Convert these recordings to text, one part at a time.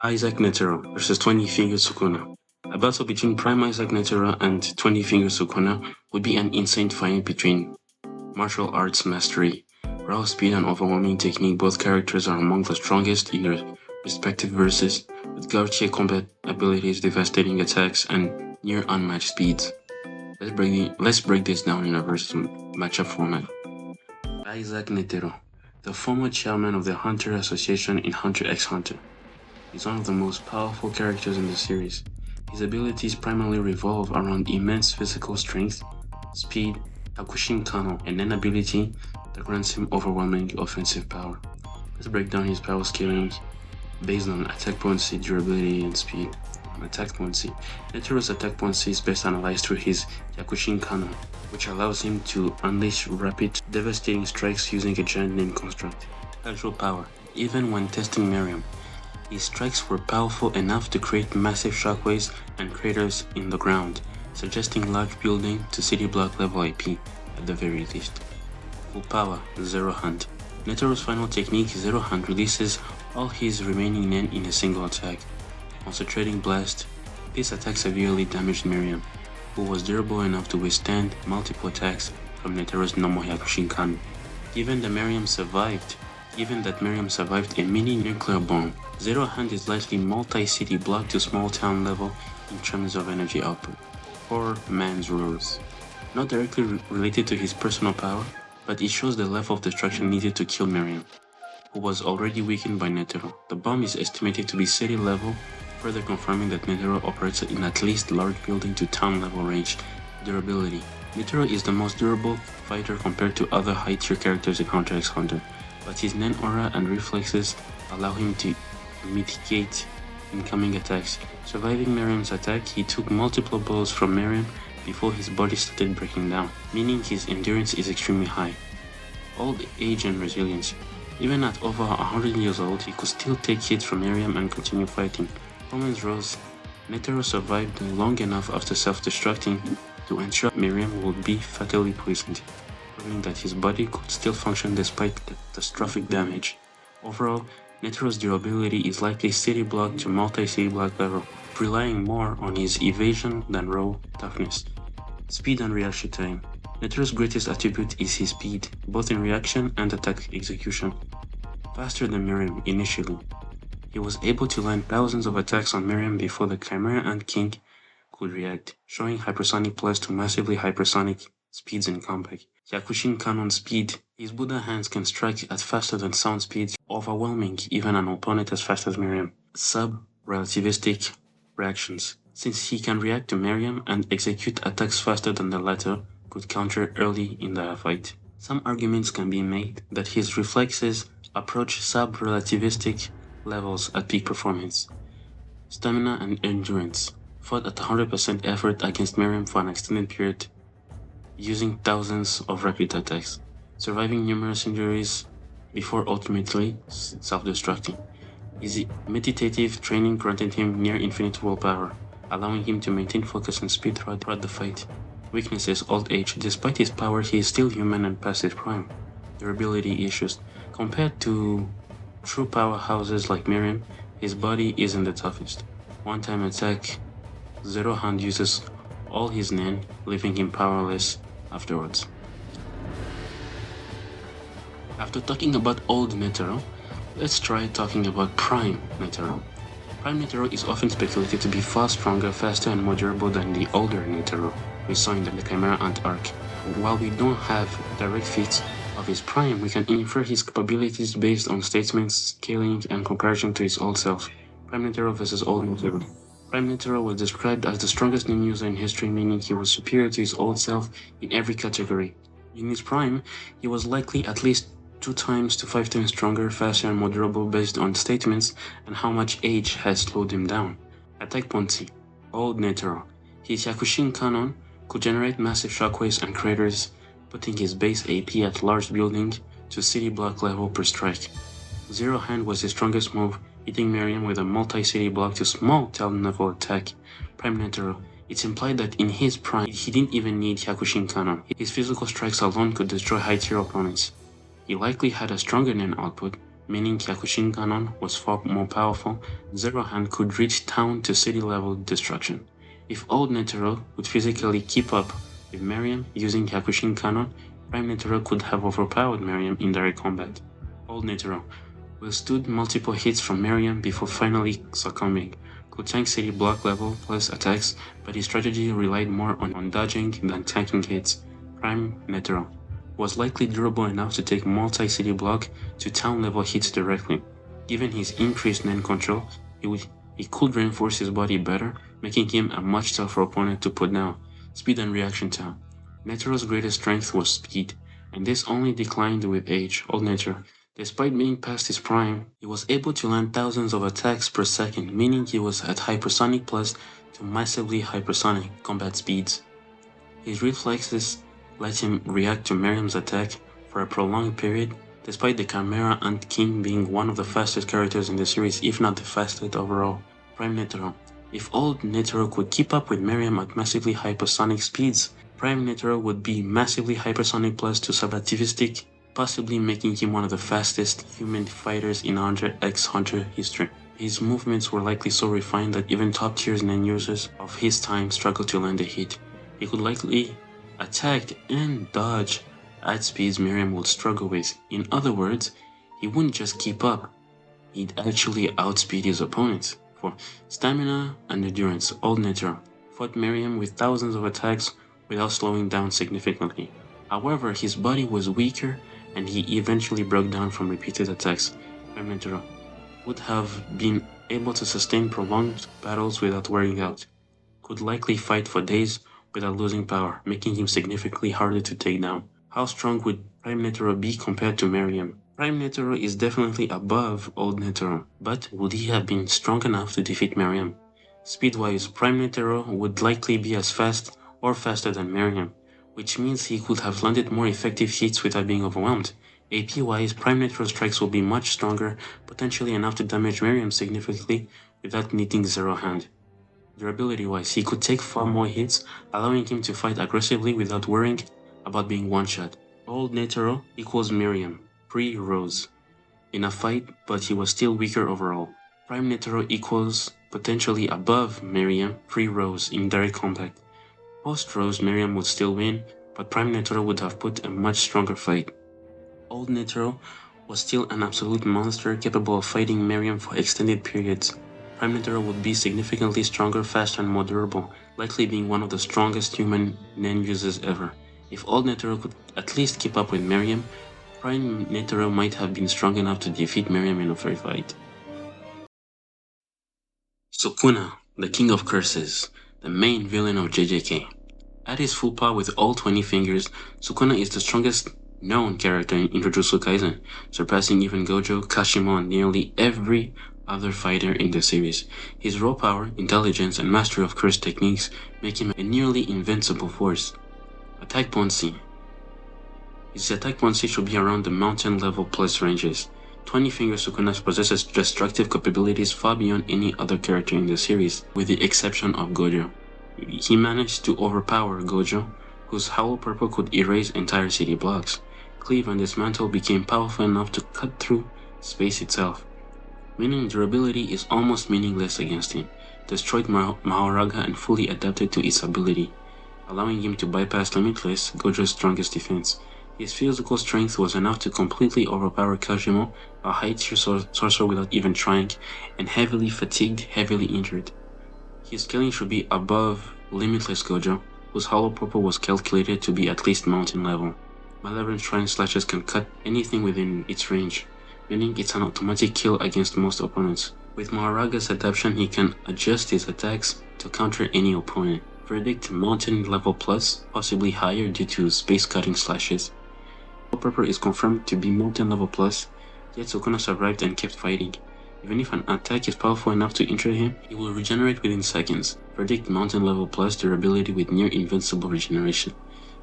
Isaac Netero versus 20-Finger Sukuna. A battle between Prime Isaac Netero and 20-Finger Sukuna would be an insane fight between martial arts mastery, raw speed and overwhelming technique. Both characters are among the strongest in their respective verses, with gouty combat abilities, devastating attacks, and near unmatched speeds. Let's break this down in a versus matchup format. Isaac Netero, the former chairman of the Hunter Association in Hunter x Hunter. He's one of the most powerful characters in the series. His abilities primarily revolve around immense physical strength, speed, Hakushin Kano, and an ability that grants him overwhelming offensive power. Let's break down his power scaling based on attack potency, durability, and speed. Attack potency. Netero's attack potency is best analyzed through his Yakushin Kano, which allows him to unleash rapid, devastating strikes using a giant name construct. Actual power. Even when testing Miriam, his strikes were powerful enough to create massive shockwaves and craters in the ground, suggesting large building to city block level IP at the very least. Full power, Zero Hand. Netero's final technique, Zero Hand, releases all his remaining nen in a single attack. Concentrating Blast. This attack severely damaged Miriam, who was durable enough to withstand multiple attacks from Netero's normal Yakushin Kano. Given that Miriam survived a mini nuclear bomb, Zero Hand is likely multi-city block to small town level in terms of energy output. Poor man's rules. Not directly related to his personal power, but it shows the level of destruction needed to kill Miriam, who was already weakened by Netero. The bomb is estimated to be city level, further confirming that Netero operates in at least large building to town level range. Durability. Netero is the most durable fighter compared to other high-tier characters in Hunter x Hunter, but his Nen aura and reflexes allow him to mitigate incoming attacks. Surviving Miriam's attack, he took multiple blows from Miriam before his body started breaking down, meaning his endurance is extremely high. Old age and resilience. Even at over 100 years old, he could still take hits from Miriam and continue fighting. Romance Rose. Netero survived long enough after self-destructing to ensure Miriam would be fatally poisoned, proving that his body could still function despite catastrophic damage. Overall, Netero's durability is likely city block to multi-city block level, relying more on his evasion than raw toughness. Speed and reaction time. Netero's greatest attribute is his speed, both in reaction and attack execution. Faster than Miriam initially, he was able to land thousands of attacks on Miriam before the Chimera Ant King could react, showing hypersonic plus to massively hypersonic speeds in combat. Yakushin Kanon speed. His Buddha hands can strike at faster than sound speeds, overwhelming even an opponent as fast as Miriam. Sub-relativistic reactions. Since he can react to Miriam and execute attacks faster than the latter, could counter early in the fight. Some arguments can be made that his reflexes approach sub-relativistic levels at peak performance. Stamina and endurance. Fought at 100% effort against Miriam for an extended period, using thousands of rapid attacks, surviving numerous injuries before ultimately self-destructing. His meditative training granted him near infinite willpower, allowing him to maintain focus and speed throughout the fight. Weaknesses, old age. Despite his power, he is still human and past his prime. Durability issues. Compared to true powerhouses like Miriam, his body isn't the toughest. One-time attack, Zero Hand uses all his Nen, leaving him powerless afterwards. After talking about old Netero, let's try talking about Prime Netero. Prime Netero is often speculated to be far stronger, faster, and more durable than the older Netero we saw in the Chimera Ant arc. While we don't have direct feats of his prime, we can infer his capabilities based on statements, scaling, and comparison to his old self. Prime Netero versus old Netero. Prime Netero was described as the strongest nin user in history, meaning he was superior to his old self in every category. In his prime, he was likely at least 2 times to 5 times stronger, faster, and more durable based on statements and how much age has slowed him down. Attack potency. Old Netero. His Yakushin Kanon could generate massive shockwaves and craters, putting his base AP at large building to city block level per strike. Zero Hand was his strongest move, hitting Miriam with a multi-city block to small town level attack. Prime Netero. It's implied that in his prime, he didn't even need Yakushin Kanon. His physical strikes alone could destroy high-tier opponents. He likely had a stronger Nen output, meaning Kyakushin Cannon was far more powerful, Zero Hand could reach town to city level destruction. If old Netero could physically keep up with Miriam using Kyakushin Cannon, Prime Netero could have overpowered Miriam in direct combat. Old Netero withstood multiple hits from Miriam before finally succumbing, could tank city block level plus attacks, but his strategy relied more on dodging than tanking hits. Prime Netero was likely durable enough to take multi-city block to town level hits directly. Given his increased land control, he could reinforce his body better, making him a much tougher opponent to put down. Speed and reaction time. Netero's greatest strength was speed, and this only declined with age. Old Netero, despite being past his prime, he was able to land thousands of attacks per second, meaning he was at hypersonic plus to massively hypersonic combat speeds. His reflexes let him react to Miriam's attack for a prolonged period, despite the Chimera Ant King being one of the fastest characters in the series, if not the fastest overall. Prime Netero. If old Netero could keep up with Miriam at massively hypersonic speeds, Prime Netero would be massively hypersonic plus to subrativistic, possibly making him one of the fastest human fighters in 100x100 history. His movements were likely so refined that even top tier nen users of his time struggled to land a hit. He could likely attack and dodge at speeds Miriam would struggle with. In other words, he wouldn't just keep up, he'd actually outspeed his opponents. For stamina and endurance, old Netero fought Miriam with thousands of attacks without slowing down significantly. However, his body was weaker and he eventually broke down from repeated attacks. Prime Netero would have been able to sustain prolonged battles without wearing out, could likely fight for days without losing power, making him significantly harder to take down. How strong would Prime Netero be compared to Miriam? Prime Netero is definitely above old Netero, but would he have been strong enough to defeat Miriam? Speed-wise, Prime Netero would likely be as fast or faster than Miriam, which means he could have landed more effective hits without being overwhelmed. AP-wise, Prime Netero's strikes will be much stronger, potentially enough to damage Miriam significantly without needing Zero Hand. Durability-wise, he could take far more hits, allowing him to fight aggressively without worrying about being one-shot. Old Netero equals Miriam, pre-Rose, in a fight, but he was still weaker overall. Prime Netero equals potentially above Miriam, pre-Rose in direct combat. Post-Rose, Miriam would still win, but Prime Netero would have put a much stronger fight. Old Netero was still an absolute monster capable of fighting Miriam for extended periods. Prime Netero would be significantly stronger, faster, and more durable, likely being one of the strongest human nen users ever. If old Netero could at least keep up with Miriam, Prime Netero might have been strong enough to defeat Miriam in a fair fight. Sukuna, the King of Curses, the main villain of JJK. At his full power with all 20 fingers, Sukuna is the strongest known character in Jujutsu Kaisen, surpassing even Gojo, Kashimo, and nearly every other fighter in the series. His raw power, intelligence, and mastery of curse techniques make him a nearly invincible force. Attack potency. His attack potency should be around the mountain level plus ranges. 20 Finger Sukuna possesses destructive capabilities far beyond any other character in the series, with the exception of Gojo. He managed to overpower Gojo, whose Hollow Purple could erase entire city blocks. Cleave and Dismantle became powerful enough to cut through space itself, meaning durability is almost meaningless against him. Destroyed Mahoraga and fully adapted to its ability, allowing him to bypass Limitless, Gojo's strongest defense. His physical strength was enough to completely overpower Kashimo, a high-tier sorcerer without even trying, and heavily fatigued, heavily injured. His scaling should be above Limitless Gojo, whose Hollow Purple was calculated to be at least mountain level. Malevolent Shrine Slashes can cut anything within its range, meaning it's an automatic kill against most opponents. With Mahoraga's adaptation, he can adjust his attacks to counter any opponent. Verdict Mountain level plus, possibly higher due to space-cutting slashes. Hollow Purple is confirmed to be Mountain level plus, yet Sukuna survived and kept fighting. Even if an attack is powerful enough to injure him, he will regenerate within seconds. Verdict Mountain level plus durability with near invincible regeneration.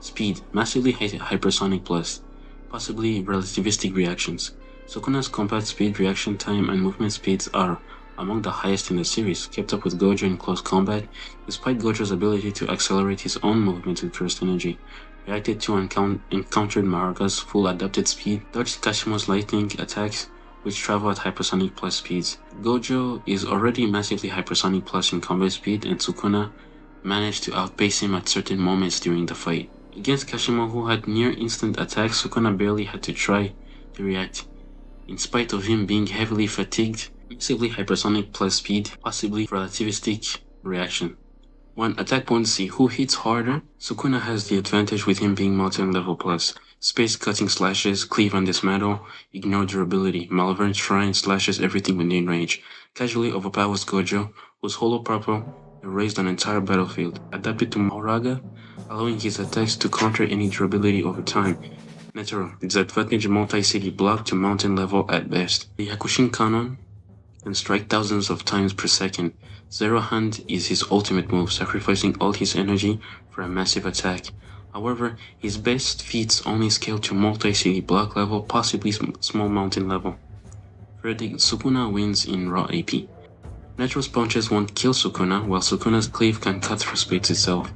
Speed, massively hypersonic plus, possibly relativistic reactions. Sukuna's combat speed, reaction time, and movement speeds are among the highest in the series, kept up with Gojo in close combat, despite Gojo's ability to accelerate his own movement with cursed energy. Reacted to and encountered Mahoraga's full adapted speed, dodged Kashimo's lightning attacks, which travel at hypersonic plus speeds. Gojo is already massively hypersonic plus in combat speed, and Sukuna managed to outpace him at certain moments during the fight. Against Kashima, who had near instant attacks, Sukuna barely had to try to react. In spite of him being heavily fatigued, massively hypersonic plus speed, possibly relativistic reaction. One attack potency, who hits harder? Sukuna has the advantage with him being mountain level plus. Space cutting slashes, cleave and dismantle, ignore durability. Malevolent Shrine slashes everything within range. Casually overpowers Gojo, whose holo purple erased an entire battlefield. Adapted to Mahoraga, allowing his attacks to counter any durability over time. Netero, disadvantage multi-city block to mountain level at best. The Yakushin Kanon can strike thousands of times per second. Zero Hand is his ultimate move, sacrificing all his energy for a massive attack. However, his best feats only scale to multi-city block level, possibly small mountain level. Verdict, Sukuna wins in raw AP. Netero's punches won't kill Sukuna, while Sukuna's cleave can cut through space itself.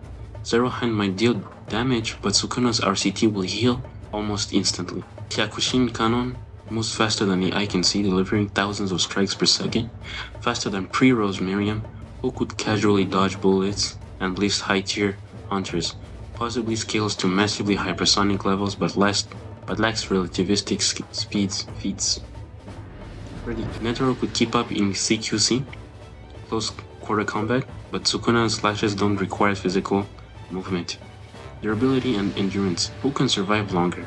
Zero Hand might deal damage, but Sukuna's RCT will heal almost instantly. Kyakushin Kanon moves faster than the eye can see, delivering thousands of strikes per second, faster than pre-Rose Miriam, who could casually dodge bullets and lifts high-tier hunters, possibly scales to massively hypersonic levels but lacks relativistic feats. Netero could keep up in CQC, close quarter combat, but Sukuna's slashes don't require physical movement. Durability and endurance, who can survive longer?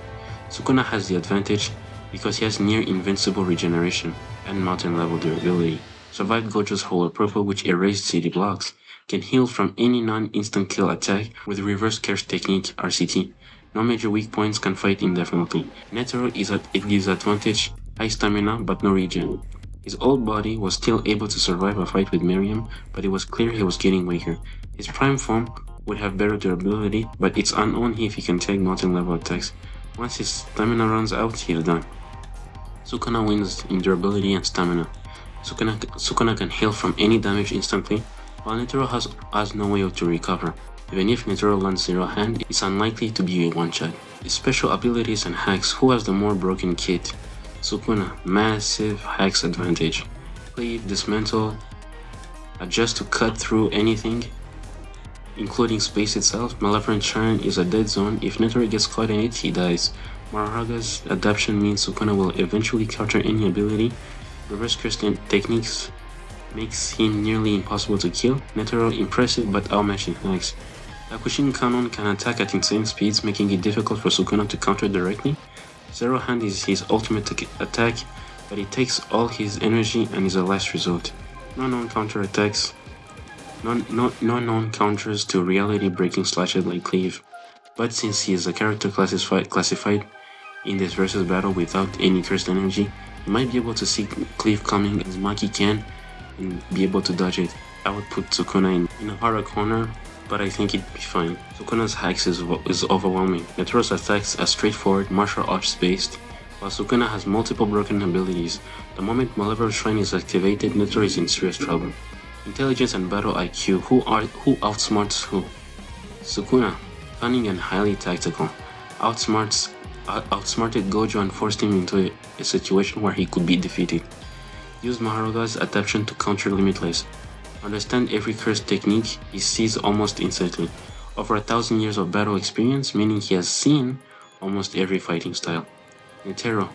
Sukuna has the advantage because he has near invincible regeneration and mountain level durability. Survived Gojo's Holo Purple, which erased city blocks, can heal from any non-instant kill attack with reverse curse technique RCT. No major weak points, can fight indefinitely. Netero is at a disadvantage, high stamina but no regen. His old body was still able to survive a fight with Miriam, but it was clear he was getting weaker. His prime form would have better durability, but it's unknown if he can take mountain level attacks. Once his stamina runs out, he's done. Sukuna wins in durability and stamina. Sukuna can heal from any damage instantly, while Netero has no way to recover. Even if Netero lands Zero Hand, it's unlikely to be a one-shot. His special abilities and hacks, who has the more broken kit? Sukuna, massive hacks advantage. Cleave, dismantle, adjust to cut through anything, including space itself. Malevolent Shrine is a dead zone. If Netero gets caught in it, he dies. Maharaga's adaptation means Sukuna will eventually counter any ability. Reverse curse techniques makes him nearly impossible to kill. Netero impressive but outmatched in hacks. Yakushin Kanon can attack at insane speeds, making it difficult for Sukuna to counter directly. Zero Hand is his ultimate attack, but it takes all his energy and is a last resort. No known counters to reality-breaking slashes like Cleave, but since he is a character classified in this versus battle without any cursed energy, he might be able to see Cleave coming as Maki can and be able to dodge it. I would put Sukuna in a harder corner, but I think it'd be fine. Sukuna's hacks is overwhelming. Netero's attacks are straightforward, martial arts based, while Sukuna has multiple broken abilities. The moment Malevolent Shrine is activated, Netero is in serious trouble. Intelligence and battle IQ, who outsmarts who? Sukuna, cunning and highly tactical, outsmarted Gojo and forced him into a situation where he could be defeated. Used Maharaga's adaptation to counter Limitless. Understand every curse technique he sees almost instantly. Over 1,000 years of battle experience, meaning he has seen almost every fighting style. Netero,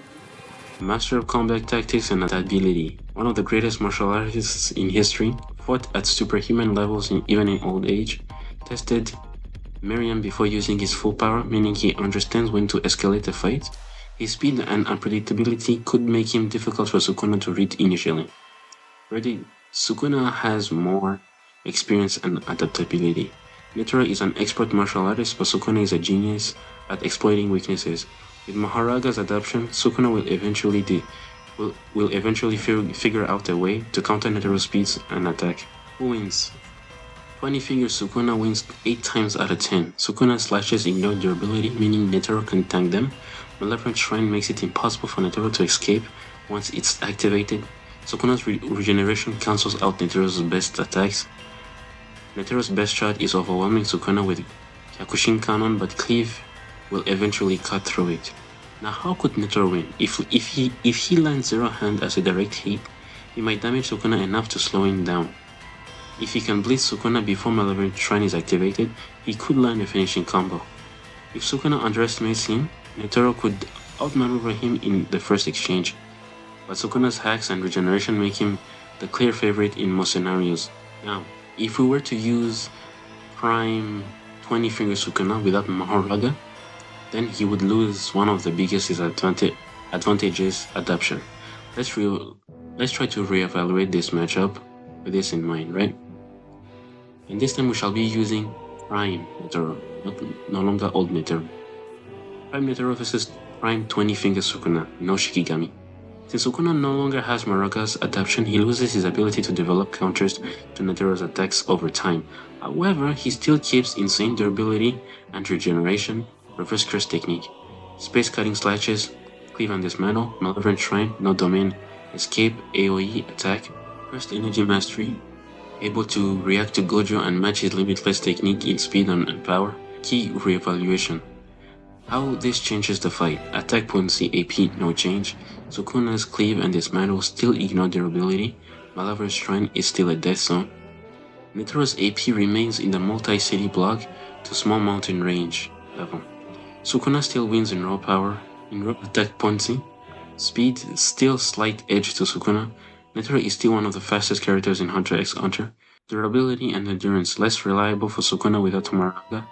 master of combat tactics and adaptability. One of the greatest martial artists in history, fought at superhuman levels even in old age, tested Miriam before using his full power, meaning he understands when to escalate a fight. His speed and unpredictability could make him difficult for Sukuna to read initially. Ready? Sukuna has more experience and adaptability. Netero is an expert martial artist, but Sukuna is a genius at exploiting weaknesses. With Maharaga's adaptation, Sukuna will eventually figure out a way to counter Netero's speeds and attack. Who wins? 20 figures Sukuna wins 8 times out of 10. Sukuna's slashes ignore durability, meaning Netero can tank them. Malevolent Shrine makes it impossible for Netero to escape once it's activated. Sukuna's regeneration cancels out Netero's best attacks. Netero's best shot is overwhelming Sukuna with Yakushin Kanon, but Cleave will eventually cut through it. Now how could Netero win? If he lands Zero Hand as a direct hit, he might damage Sukuna enough to slow him down. If he can blitz Sukuna before Malevolent Shrine is activated, he could land a finishing combo. If Sukuna underestimates him, Netero could outmaneuver him in the first exchange, but Sukuna's hacks and regeneration make him the clear favorite in most scenarios. Now, if we were to use Prime 20 Finger Sukuna without Mahoraga, then he would lose one of the biggest advantages, adaptation. Let's try to reevaluate this matchup with this in mind, right? And this time we shall be using Prime Netero, no longer Old Netero. Prime Netero versus Prime 20 Finger Sukuna, no Shikigami. Since Sukuna no longer has Maraga's adaptation, he loses his ability to develop counters to Netero's attacks over time. However, he still keeps insane durability and regeneration, reverse curse technique, space cutting slashes, cleave and dismantle, malevolent shrine, no domain, escape, AoE, attack, burst energy mastery, able to react to Gojo and match his limitless technique in speed and power. Key reevaluation. How this changes the fight. Attack potency AP no change. Sukuna's cleave and dismantle still ignore durability. Malevolent Shrine is still a death zone. Netero's AP remains in the multi-city block to small mountain range level. Sukuna still wins in raw power, in raw attack potency. Speed still slight edge to Sukuna. Netero is still one of the fastest characters in Hunter x Hunter. Durability and endurance less reliable for Sukuna without Tomaraga.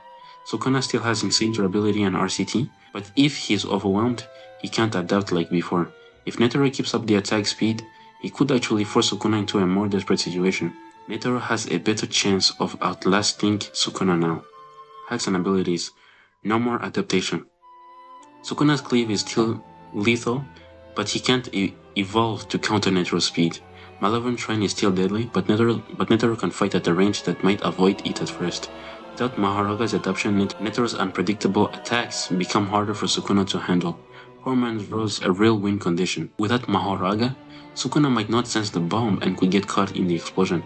Sukuna still has insane durability and RCT, but if he's overwhelmed, he can't adapt like before. If Netero keeps up the attack speed, he could actually force Sukuna into a more desperate situation. Netero has a better chance of outlasting Sukuna now. Hacks and abilities. No more adaptation. Sukuna's cleave is still lethal, but he can't evolve to counter Netero's speed. Malevolent Shrine is still deadly, but Netero can fight at a range that might avoid it at first. Without Maharaga's adaptation, Netero's unpredictable attacks become harder for Sukuna to handle. Poor man's Rose a real win condition. Without Mahoraga, Sukuna might not sense the bomb and could get caught in the explosion.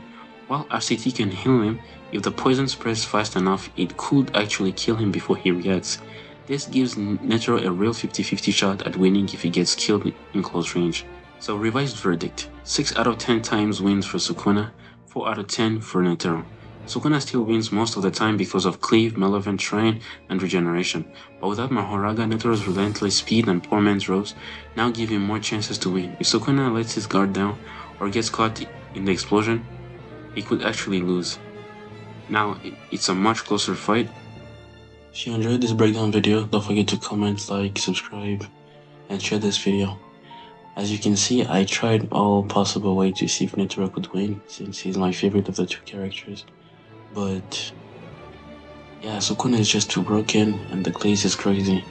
While RCT can heal him, if the poison spreads fast enough, it could actually kill him before he reacts. This gives Netero a real 50-50 shot at winning if he gets killed in close range. So revised verdict, 6 out of 10 times wins for Sukuna, 4 out of 10 for Netero. Sukuna still wins most of the time because of Cleave, Malevolent Shrine, and regeneration, but without Mahoraga, Netero's relentless speed and poor man's Rose now give him more chances to win. If Sukuna lets his guard down or gets caught in the explosion, he could actually lose. Now, it's a much closer fight. If you enjoyed this breakdown video, don't forget to comment, like, subscribe, and share this video. As you can see, I tried all possible ways to see if Netero could win, since he's my favorite of the two characters. But yeah, Sukuna is just too broken and the glaze is crazy.